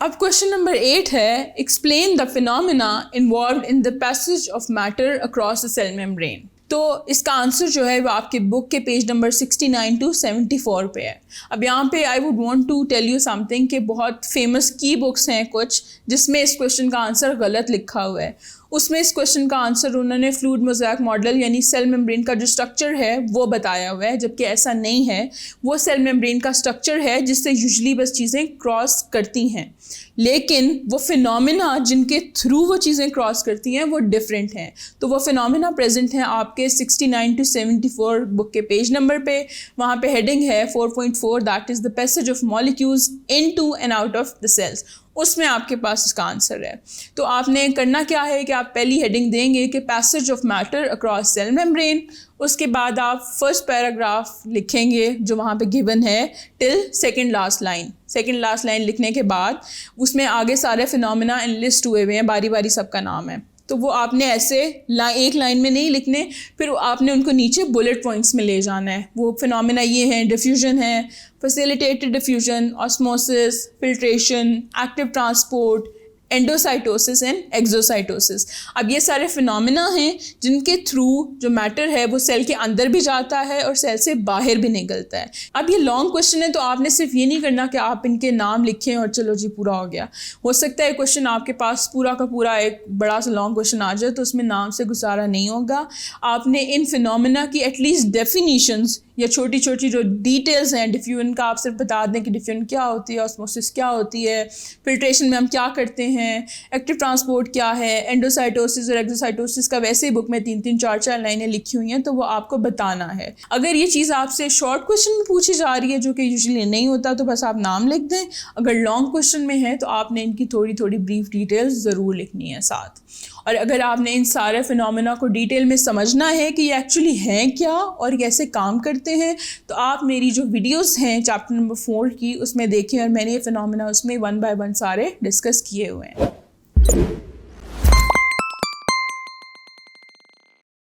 अब question number 8 है, explain the phenomena involved in the passage of matter across the cell membrane. तो इसका answer जो है वो आपके बुक के पेज नंबर 69 टू 74 पे है। अब यहाँ पे I would want to tell you something कि बहुत फेमस की बुक्स हैं कुछ जिसमें इस क्वेश्चन का आंसर गलत लिखा हुआ है। उसमें इस क्वेश्चन का आंसर उन्होंने फ्लूइड मोज़ेक मॉडल यानी सेल मेम्ब्रेन का जो स्ट्रक्चर है वो बताया हुआ है, जबकि ऐसा नहीं है। वो सेल मेम्ब्रेन का स्ट्रक्चर है जिससे यूजुअली बस चीज़ें क्रॉस करती हैं, लेकिन वो फिनोमेना जिनके थ्रू वो चीज़ें क्रॉस करती हैं वो डिफरेंट हैं। तो वो फिनोमेना प्रेजेंट हैं आपके 69 टू 74 बुक के पेज नंबर पे। वहाँ पे हेडिंग है 4.4, that is the passage of molecules into and out of the cells. उसमें आपके पास इसका आंसर है। तो आपने करना क्या है कि आप पहली हेडिंग देंगे कि passage of matter across cell membrane, उसके बाद आप फर्स्ट पैराग्राफ लिखेंगे जो वहाँ पे गिवन है टिल सेकंड लास्ट लाइन लिखने के बाद उसमें आगे सारे फिनोमेना एनलिस्ट हुए हुए हैं, बारी बारी सबका नाम है। तो वो आपने ऐसे एक लाइन में नहीं लिखने, फिर आपने उनको नीचे बुलेट पॉइंट्स में ले जाना है। वो फिनोमेना ये हैं, डिफ्यूजन है, facilitated diffusion, osmosis, filtration, active transport, endocytosis and exocytosis. अब ये सारे फिनोमेना हैं जिनके थ्रू जो मैटर है वो सेल के अंदर भी जाता है और सेल से बाहर भी निकलता है। अब ये लॉन्ग क्वेश्चन है तो आपने सिर्फ ये नहीं करना कि आप इनके नाम लिखें और चलो जी पूरा हो गया। हो सकता है क्वेश्चन आपके पास पूरा का पूरा एक बड़ा सा लॉन्ग क्वेश्चन आ जाए तो उसमें नाम से गुजारा नहीं होगा। आपने इन फिनोमेना की एटलीस्ट डेफिनीशंस या छोटी छोटी जो डिटेल्स हैं डिफ्यूजन का, आप सिर्फ बता दें कि डिफ्यूजन क्या होती है, ऑस्मोसिस क्या होती है, फिल्ट्रेशन में हम क्या करते हैं, एक्टिव ट्रांसपोर्ट क्या है, एंडोसाइटोसिस और एक्सोसाइटोसिस का वैसे ही बुक में 3-3 4-4 लाइनें लिखी हुई हैं, तो वो आपको बताना है। अगर ये चीज़ आपसे शॉर्ट क्वेश्चन में पूछी जा रही है जो कि यूजुअली नहीं होता तो बस आप नाम लिख दें। अगर लॉन्ग क्वेश्चन में है तो आपने इनकी थोड़ी थोड़ी ब्रीफ डिटेल्स ज़रूर लिखनी है साथ। और अगर आपने इन सारे फिनोमेना को डिटेल में समझना है कि ये एक्चुअली हैं क्या और कैसे काम करते हैं, तो आप मेरी जो वीडियोस हैं चैप्टर नंबर 4 की उसमें देखें और मैंने ये फिनोमेना उसमें 1 बाय 1 सारे डिस्कस किए हुए हैं।